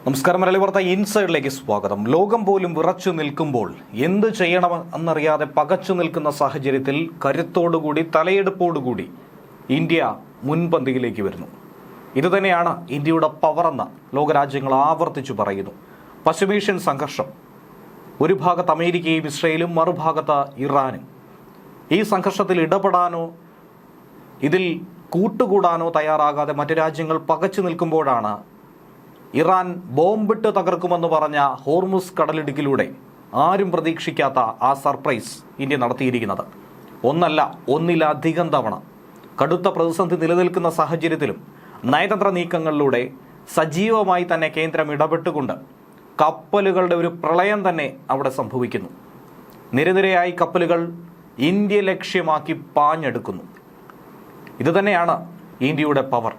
നമസ്കാരം. മലയാളി വാർത്ത ഇൻസൈഡിലേക്ക് സ്വാഗതം. ലോകം പോലും വിറച്ചു നിൽക്കുമ്പോൾ എന്ത് ചെയ്യണമെന്നറിയാതെ പകച്ചു നിൽക്കുന്ന സാഹചര്യത്തിൽ കരുത്തോടുകൂടി തലയെടുപ്പോടുകൂടി ഇന്ത്യ മുൻപന്തിയിലേക്ക് വരുന്നു. ഇതുതന്നെയാണ് ഇന്ത്യയുടെ പവറെന്ന് ലോകരാജ്യങ്ങൾ ആവർത്തിച്ചു പറയുന്നു. പശ്ചിമേഷ്യൻ സംഘർഷം, ഒരു ഭാഗത്ത് അമേരിക്കയും ഇസ്രയേലും, മറുഭാഗത്ത് ഇറാനും. ഈ സംഘർഷത്തിൽ ഇടപെടാനോ ഇതിൽ കൂട്ടുകൂടാനോ തയ്യാറാകാതെ മറ്റു രാജ്യങ്ങൾ പകച്ചു നിൽക്കുമ്പോഴാണ് ഇറാൻ ബോംബിട്ട് തകർക്കുമെന്ന് പറഞ്ഞ ഹോർമുസ് കടലിടുക്കിലൂടെ ആരും പ്രതീക്ഷിക്കാത്ത ആ സർപ്രൈസ് ഇന്ത്യ നടത്തിയിരിക്കുന്നത്. ഒന്നല്ല, ഒന്നിലധികം തവണ കടുത്ത പ്രതിസന്ധി നിലനിൽക്കുന്ന സാഹചര്യത്തിലും നയതന്ത്ര നീക്കങ്ങളിലൂടെ സജീവമായി തന്നെ കേന്ദ്രം ഇടപെട്ടുകൊണ്ട് കപ്പലുകളുടെ ഒരു പ്രളയം തന്നെ അവിടെ സംഭവിക്കുന്നു. നിരനിരയായി കപ്പലുകൾ ഇന്ത്യ ലക്ഷ്യമാക്കി പാഞ്ഞെടുക്കുന്നു. ഇതുതന്നെയാണ് ഇന്ത്യയുടെ പവർ.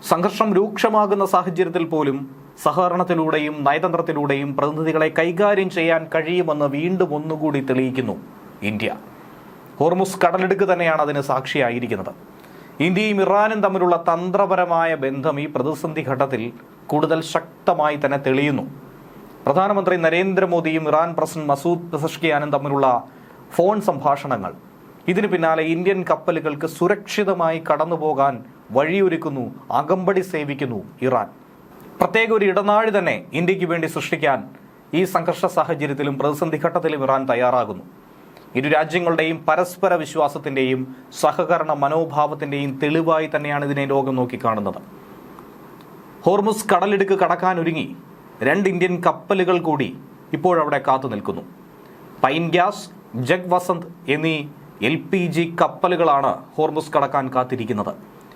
സംഘർഷം രൂക്ഷമാകുന്ന സാഹചര്യത്തിൽ പോലും സഹകരണത്തിലൂടെയും നയതന്ത്രത്തിലൂടെയും പ്രതിനിധികളെ കൈകാര്യം ചെയ്യാൻ കഴിയുമെന്ന് വീണ്ടും ഒന്നുകൂടി തെളിയിക്കുന്നു ഇന്ത്യ. ഹോർമുസ് കടലിടുക്ക് തന്നെയാണ് അതിന് സാക്ഷിയായിരിക്കുന്നത്. ഇന്ത്യയും ഇറാനും തമ്മിലുള്ള തന്ത്രപരമായ ബന്ധം ഈ പ്രതിസന്ധി ഘട്ടത്തിൽ കൂടുതൽ ശക്തമായി തന്നെ തെളിയുന്നു. പ്രധാനമന്ത്രി നരേന്ദ്രമോദിയും ഇറാൻ പ്രസിഡന്റ് മസൂദ് പെസഷ്കിയാനും തമ്മിലുള്ള ഫോൺ സംഭാഷണങ്ങൾ, ഇതിന് പിന്നാലെ ഇന്ത്യൻ കപ്പലുകൾക്ക് സുരക്ഷിതമായി കടന്നുപോകാൻ വഴിയൊരുക്കുന്നു, അകമ്പടി സേവിക്കുന്നു ഇറാൻ. പ്രത്യേക ഒരു ഇടനാഴി തന്നെ ഇന്ത്യക്ക് വേണ്ടി സൃഷ്ടിക്കാൻ ഈ സംഘർഷ സാഹചര്യത്തിലും പ്രതിസന്ധി ഘട്ടത്തിലും ഇറാൻ തയ്യാറാകുന്നു. ഇരു രാജ്യങ്ങളുടെയും പരസ്പര വിശ്വാസത്തിന്റെയും സഹകരണ മനോഭാവത്തിന്റെയും തെളിവായി തന്നെയാണ് ഇതിനെ ലോകം നോക്കിക്കാണുന്നത്. ഹോർമുസ് കടലിടുക്ക് കടക്കാനൊരുങ്ങി 2 ഇന്ത്യൻ കപ്പലുകൾ കൂടി ഇപ്പോഴവിടെ കാത്തു നിൽക്കുന്നു. പൈൻ ഗ്യാസ്, ജഗ് വസന്ത് എന്നീ LPG കപ്പലുകളാണ് ഹോർമുസ് കടക്കാൻ കാത്തിരിക്കുന്നത്.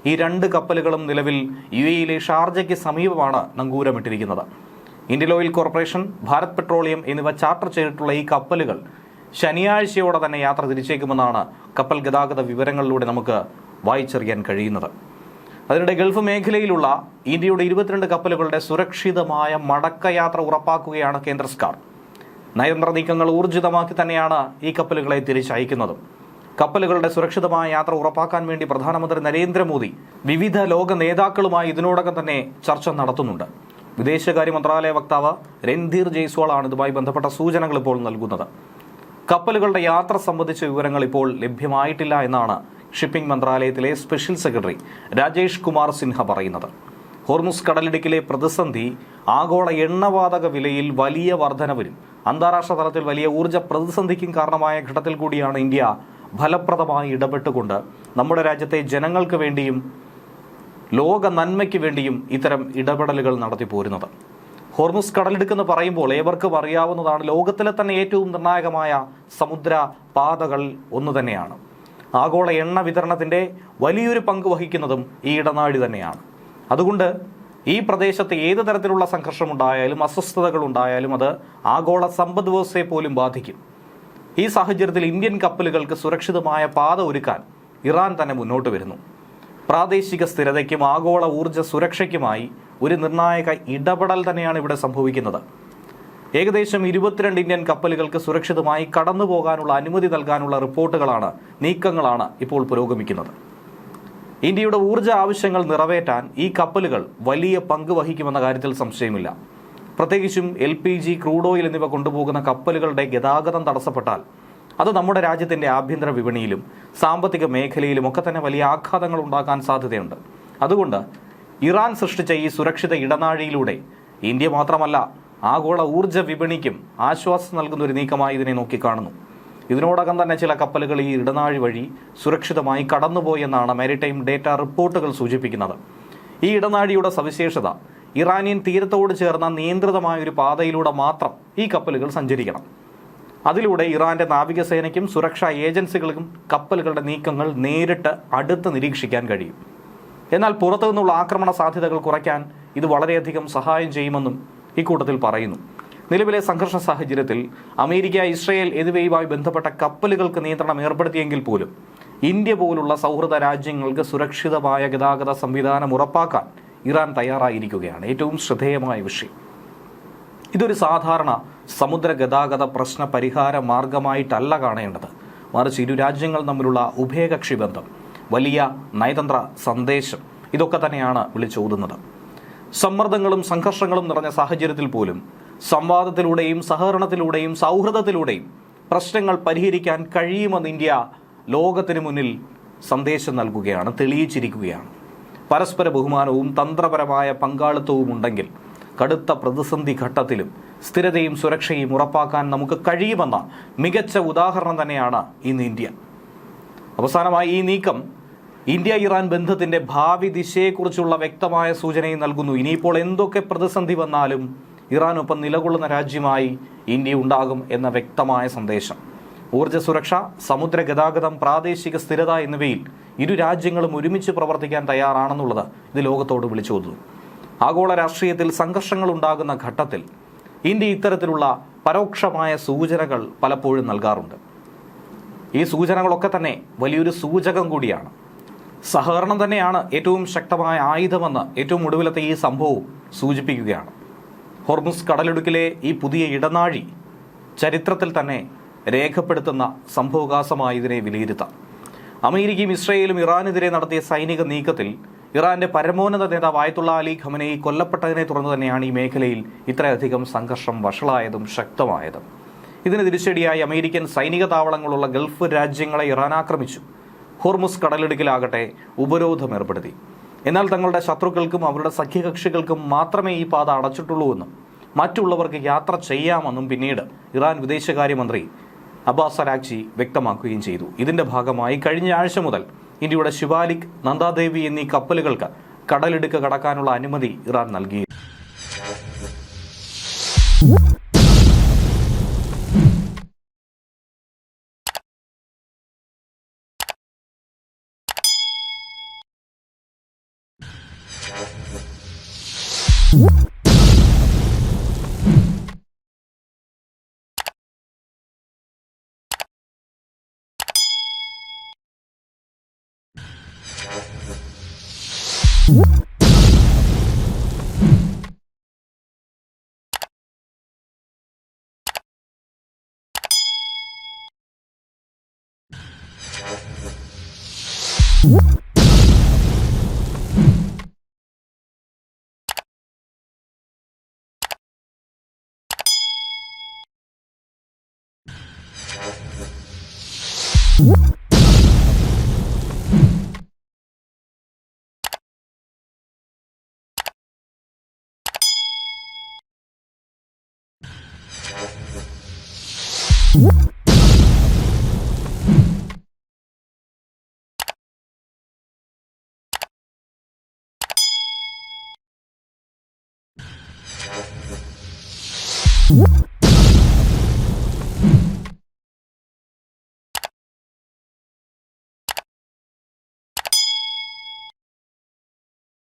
ഈ 2 കപ്പലുകളും നിലവിൽ UAEയിലെ ഷാർജയ്ക്ക് സമീപമാണ് നങ്കൂരമിട്ടിരിക്കുന്നത്. Indian oil corporation, Bharat petroleum എന്നിവ ചാർട്ടർ ചെയ്തിട്ടുള്ള ഈ കപ്പലുകൾ ശനിയാഴ്ചയോടെ തന്നെ യാത്ര തിരിച്ചേക്കുമെന്നാണ് കപ്പൽ ഗതാഗത വിവരങ്ങളിലൂടെ നമുക്ക് വായിച്ചറിയാൻ കഴിയുന്നത്. അതിനിടെ ഗൾഫ് മേഖലയിലുള്ള ഇന്ത്യയുടെ 22 കപ്പലുകളുടെ സുരക്ഷിതമായ മടക്കയാത്ര ഉറപ്പാക്കുകയാണ് കേന്ദ്ര സർക്കാർ. നയതന്ത്ര നീക്കങ്ങൾ ഊർജിതമാക്കി തന്നെയാണ് ഈ കപ്പലുകളെ തിരിച്ചയക്കുന്നതും. കപ്പലുകളുടെ സുരക്ഷിതമായ യാത്ര ഉറപ്പാക്കാൻ വേണ്ടി പ്രധാനമന്ത്രി നരേന്ദ്രമോദി വിവിധ ലോക നേതാക്കളുമായി ഇതിനോടകം തന്നെ ചർച്ച നടത്തുന്നുണ്ട്. വിദേശകാര്യ മന്ത്രാലയ വക്താവ് രൺധീർ ജയ്സ്വാളാണ് ഇതുമായി ബന്ധപ്പെട്ട സൂചനകൾ ഇപ്പോൾ നൽകുന്നത്. കപ്പലുകളുടെ യാത്ര സംബന്ധിച്ച വിവരങ്ങൾ ഇപ്പോൾ ലഭ്യമായിട്ടില്ല എന്നാണ് ഷിപ്പിംഗ് മന്ത്രാലയത്തിലെ സ്പെഷ്യൽ സെക്രട്ടറി രാജേഷ് കുമാർ സിൻഹ പറയുന്നത്. ഹോർമുസ് കടലിടുക്കിലെ പ്രതിസന്ധി ആഗോള എണ്ണവാതക വിലയിൽ വലിയ വർധനവിനും അന്താരാഷ്ട്ര തലത്തിൽ വലിയ ഊർജ്ജ പ്രതിസന്ധിക്കും കാരണമായ ഘട്ടത്തിൽ കൂടിയാണ് ഇന്ത്യ ഫലപ്രദമായി ഇടപെട്ടുകൊണ്ട് നമ്മുടെ രാജ്യത്തെ ജനങ്ങൾക്ക് വേണ്ടിയും ലോക നന്മയ്ക്ക് വേണ്ടിയും ഇത്തരം ഇടപെടലുകൾ നടത്തി പോരുന്നത്. ഹോർമുസ് കടലിടുക്കെന്ന് പറയുമ്പോൾ ഏവർക്കും അറിയാവുന്നതാണ്, ലോകത്തിലെ തന്നെ ഏറ്റവും നിർണായകമായ സമുദ്ര പാതകൾ ഒന്ന് തന്നെയാണ്. ആഗോള എണ്ണ വിതരണത്തിന്റെ വലിയൊരു പങ്ക് വഹിക്കുന്നതും ഈ ഇടനാഴി തന്നെയാണ്. അതുകൊണ്ട് ഈ പ്രദേശത്ത് ഏത് തരത്തിലുള്ള സംഘർഷമുണ്ടായാലും അസ്വസ്ഥതകൾ ഉണ്ടായാലും അത് ആഗോള സമ്പദ് വ്യവസ്ഥയെ പോലും ബാധിക്കും. ഈ സാഹചര്യത്തിൽ ഇന്ത്യൻ കപ്പലുകൾക്ക് സുരക്ഷിതമായ പാത ഒരുക്കാൻ ഇറാൻ തന്നെ മുന്നോട്ട് വരുന്നു. പ്രാദേശിക സ്ഥിരതയ്ക്കും ആഗോള ഊർജ്ജ സുരക്ഷയ്ക്കുമായി ഒരു നിർണായക ഇടപെടൽ തന്നെയാണ് ഇവിടെ സംഭവിക്കുന്നത്. ഏകദേശം 22 ഇന്ത്യൻ കപ്പലുകൾക്ക് സുരക്ഷിതമായി കടന്നുപോകാനുള്ള അനുമതി നൽകാനുള്ള റിപ്പോർട്ടുകളാണ്, നീക്കങ്ങളാണ് ഇപ്പോൾ പുരോഗമിക്കുന്നത്. ഇന്ത്യയുടെ ഊർജ്ജ ആവശ്യങ്ങൾ നിറവേറ്റാൻ ഈ കപ്പലുകൾ വലിയ പങ്ക് വഹിക്കുമെന്ന കാര്യത്തിൽ സംശയമില്ല. പ്രത്യേകിച്ചും LPG, ക്രൂഡ് ഓയിൽ എന്നിവ കൊണ്ടുപോകുന്ന കപ്പലുകളുടെ ഗതാഗതം തടസ്സപ്പെട്ടാൽ അത് നമ്മുടെ രാജ്യത്തിന്റെ ആഭ്യന്തര വിപണിയിലും സാമ്പത്തിക മേഖലയിലും ഒക്കെ തന്നെ വലിയ ആഘാതങ്ങൾ ഉണ്ടാക്കാൻ സാധ്യതയുണ്ട്. അതുകൊണ്ട് ഇറാൻ സൃഷ്ടിച്ച ഈ സുരക്ഷിത ഇടനാഴിയിലൂടെ ഇന്ത്യ മാത്രമല്ല ആഗോള ഊർജ്ജ വിപണിക്കും ആശ്വാസം നൽകുന്ന ഒരു നീക്കമായി ഇതിനെ നോക്കിക്കാണുന്നു. ഇതിനോടകം തന്നെ ചില കപ്പലുകൾ ഈ ഇടനാഴി വഴി സുരക്ഷിതമായി കടന്നുപോയെന്നാണ് മാരിടൈം ഡേറ്റ റിപ്പോർട്ടുകൾ സൂചിപ്പിക്കുന്നത്. ഈ ഇടനാഴിയുടെ സവിശേഷത ഇറാനിയൻ തീരത്തോട് ചേർന്ന നിയന്ത്രിതമായ ഒരു പാതയിലൂടെ മാത്രം ഈ കപ്പലുകൾ സഞ്ചരിക്കണം. അതിലൂടെ ഇറാന്റെ നാവികസേനയ്ക്കും സുരക്ഷാ ഏജൻസികൾക്കും കപ്പലുകളുടെ നീക്കങ്ങൾ നേരിട്ട് അടുത്ത് നിരീക്ഷിക്കാൻ കഴിയും. എന്നാൽ പുറത്തു നിന്നുള്ള ആക്രമണ സാധ്യതകൾ കുറയ്ക്കാൻ ഇത് വളരെയധികം സഹായം ചെയ്യുമെന്നും ഇക്കൂട്ടത്തിൽ പറയുന്നു. നിലവിലെ സംഘർഷ സാഹചര്യത്തിൽ അമേരിക്ക, ഇസ്രയേൽ എന്നിവയുമായി ബന്ധപ്പെട്ട കപ്പലുകൾക്ക് നിയന്ത്രണം ഏർപ്പെടുത്തിയെങ്കിൽ പോലും ഇന്ത്യ പോലുള്ള സൗഹൃദ രാജ്യങ്ങൾക്ക് സുരക്ഷിതമായ ഗതാഗത സംവിധാനം ഉറപ്പാക്കാൻ ഇറാൻ തയ്യാറായിരിക്കുകയാണ്. ഏറ്റവും ശ്രദ്ധേയമായ വിഷയം, ഇതൊരു സാധാരണ സമുദ്ര ഗതാഗത പ്രശ്ന പരിഹാര മാർഗമായിട്ടല്ല കാണേണ്ടത്, മറിച്ച് ഇരു രാജ്യങ്ങൾ തമ്മിലുള്ള ഉഭയകക്ഷി ബന്ധം, വലിയ നയതന്ത്ര സന്ദേശം, ഇതൊക്കെ തന്നെയാണ് വിളിച്ചോതുന്നത്. സമ്മർദ്ദങ്ങളും സംഘർഷങ്ങളും നിറഞ്ഞ സാഹചര്യത്തിൽ പോലും സംവാദത്തിലൂടെയും സഹകരണത്തിലൂടെയും സൗഹൃദത്തിലൂടെയും പ്രശ്നങ്ങൾ പരിഹരിക്കാൻ കഴിയുമെന്ന് ഇന്ത്യ ലോകത്തിന് മുന്നിൽ സന്ദേശം നൽകുകയാണ്, തെളിയിച്ചിരിക്കുകയാണ്. പരസ്പര ബഹുമാനവും തന്ത്രപരമായ പങ്കാളിത്തവും ഉണ്ടെങ്കിൽ കടുത്ത പ്രതിസന്ധി ഘട്ടത്തിലും സ്ഥിരതയും സുരക്ഷയും ഉറപ്പാക്കാൻ നമുക്ക് കഴിയുമെന്ന മികച്ച ഉദാഹരണം തന്നെയാണ് ഇന്ന് ഇന്ത്യ. അവസാനമായി ഈ നീക്കം ഇന്ത്യ ഇറാൻ ബന്ധത്തിന്റെ ഭാവി ദിശയെക്കുറിച്ചുള്ള വ്യക്തമായ സൂചനയും നൽകുന്നു. ഇനിയിപ്പോൾ എന്തൊക്കെ പ്രതിസന്ധി വന്നാലും ഇറാനൊപ്പം നിലകൊള്ളുന്ന രാജ്യമായി ഇന്ത്യ ഉണ്ടാകും എന്ന വ്യക്തമായ സന്ദേശം. ഊർജ്ജ സുരക്ഷ, സമുദ്ര ഗതാഗതം, പ്രാദേശിക സ്ഥിരത എന്നിവയിൽ ഇരു രാജ്യങ്ങളും ഒരുമിച്ച് പ്രവർത്തിക്കാൻ തയ്യാറാണെന്നുള്ളത് ഇത് ലോകത്തോട് വിളിച്ചോതുന്നു. ആഗോള രാഷ്ട്രീയത്തിൽ സംഘർഷങ്ങൾ ഉണ്ടാകുന്ന ഘട്ടത്തിൽ ഇന്ത്യ ഇത്തരത്തിലുള്ള പരോക്ഷമായ സൂചനകൾ പലപ്പോഴും നൽകാറുണ്ട്. ഈ സൂചനകളൊക്കെ തന്നെ വലിയൊരു സൂചകം കൂടിയാണ്. സഹകരണം തന്നെയാണ് ഏറ്റവും ശക്തമായ ആയുധമെന്ന് ഏറ്റവും ഒടുവിലത്തെ ഈ സംഭവം സൂചിപ്പിക്കുകയാണ്. ഹോർമുസ് കടലിടുക്കിലെ ഈ പുതിയ ഇടനാഴി ചരിത്രത്തിൽ തന്നെ രേഖപ്പെടുത്തുന്ന സംഭവവികാസമായി ഇതിനെ വിലയിരുത്താം. അമേരിക്കയും ഇസ്രയേലും ഇറാനെതിരെ നടത്തിയ സൈനിക നീക്കത്തിൽ ഇറാന്റെ പരമോന്നത നേതാവ് ആയത്തുള്ള അലി ഖമനേയി കൊല്ലപ്പെട്ടതിനെ തുടർന്ന് തന്നെയാണ് ഈ മേഖലയിൽ ഇത്രയധികം സംഘർഷം വഷളായതും ശക്തമായതും. ഇതിന് തിരിച്ചടിയായി അമേരിക്കൻ സൈനിക താവളങ്ങളുള്ള ഗൾഫ് രാജ്യങ്ങളെ ഇറാൻ ആക്രമിച്ചു. ഹോർമുസ് കടലിടുക്കിലാകട്ടെ ഉപരോധം ഏർപ്പെടുത്തി. എന്നാൽ തങ്ങളുടെ ശത്രുക്കൾക്കും അവരുടെ സഖ്യകക്ഷികൾക്കും മാത്രമേ ഈ പാത അടച്ചിട്ടുള്ളൂവെന്നും മറ്റുള്ളവർക്ക് യാത്ര ചെയ്യാമെന്നും പിന്നീട് ഇറാൻ വിദേശകാര്യമന്ത്രി അബ്ബാസ് അരാഗ്ചി വ്യക്തമാക്കുകയും ചെയ്തു. ഇതിന്റെ ഭാഗമായി കഴിഞ്ഞ ആഴ്ച മുതൽ ഇന്ത്യയുടെ ശിവാലിക്, നന്ദാദേവി എന്നീ കപ്പലുകൾക്ക് കടലിടുക്ക് കടക്കാനുള്ള അനുമതി ഇറാൻ നൽകി. What?